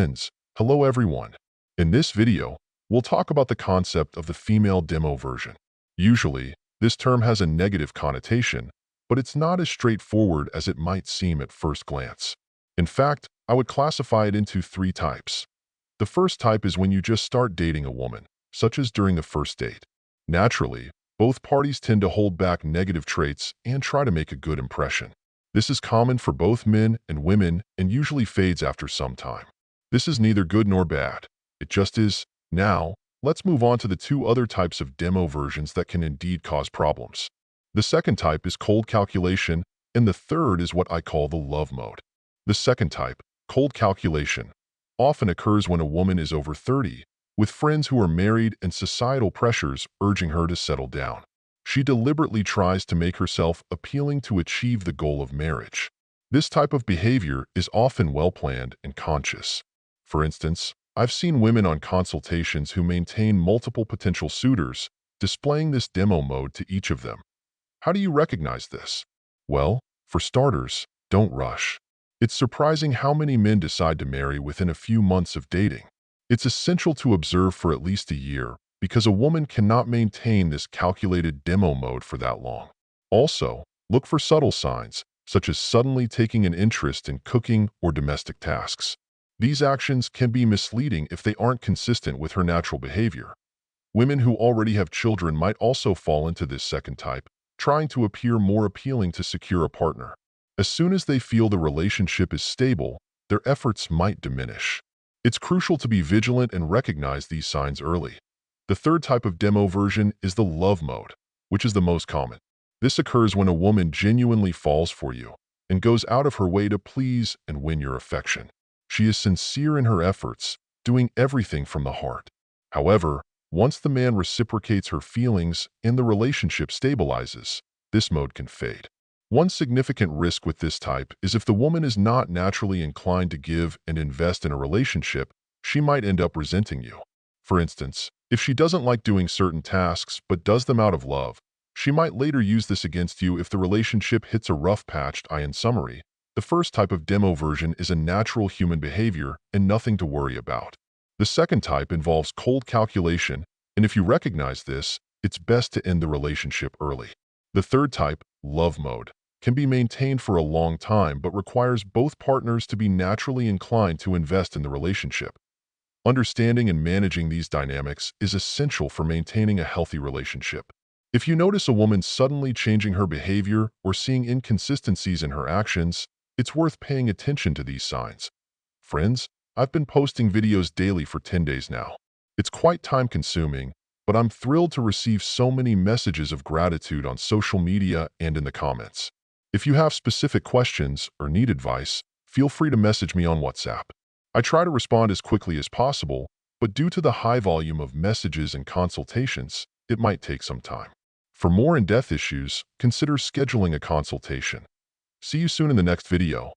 Friends, hello everyone. In this video, we'll talk about the concept of the female demo version. Usually, this term has a negative connotation, but it's not as straightforward as it might seem at first glance. In fact, I would classify it into three types. The first type is when you just start dating a woman, such as during the first date. Naturally, both parties tend to hold back negative traits and try to make a good impression. This is common for both men and women and usually fades after some time. This is neither good nor bad. It just is. Now, let's move on to the two other types of demo versions that can indeed cause problems. The second type is cold calculation, and the third is what I call the love mode. The second type, cold calculation, often occurs when a woman is over 30, with friends who are married and societal pressures urging her to settle down. She deliberately tries to make herself appealing to achieve the goal of marriage. This type of behavior is often well-planned and conscious. For instance, I've seen women on consultations who maintain multiple potential suitors, displaying this demo mode to each of them. How do you recognize this? Well, for starters, don't rush. It's surprising how many men decide to marry within a few months of dating. It's essential to observe for at least a year, because a woman cannot maintain this calculated demo mode for that long. Also, look for subtle signs, such as suddenly taking an interest in cooking or domestic tasks. These actions can be misleading if they aren't consistent with her natural behavior. Women who already have children might also fall into this second type, trying to appear more appealing to secure a partner. As soon as they feel the relationship is stable, their efforts might diminish. It's crucial to be vigilant and recognize these signs early. The third type of demo version is the love mode, which is the most common. This occurs when a woman genuinely falls for you and goes out of her way to please and win your affection. She is sincere in her efforts, doing everything from the heart. However, once the man reciprocates her feelings and the relationship stabilizes, this mode can fade. One significant risk with this type is if the woman is not naturally inclined to give and invest in a relationship, she might end up resenting you. For instance, if she doesn't like doing certain tasks but does them out of love, she might later use this against you if the relationship hits a rough patch. In summary, the first type of demo version is a natural human behavior and nothing to worry about. The second type involves cold calculation, and if you recognize this, it's best to end the relationship early. The third type, love mode, can be maintained for a long time but requires both partners to be naturally inclined to invest in the relationship. Understanding and managing these dynamics is essential for maintaining a healthy relationship. If you notice a woman suddenly changing her behavior or seeing inconsistencies in her actions, it's worth paying attention to these signs. Friends, I've been posting videos daily for 10 days now. It's quite time-consuming, but I'm thrilled to receive so many messages of gratitude on social media and in the comments. If you have specific questions or need advice, feel free to message me on WhatsApp. I try to respond as quickly as possible, but due to the high volume of messages and consultations, it might take some time. For more in-depth issues, consider scheduling a consultation. See you soon in the next video.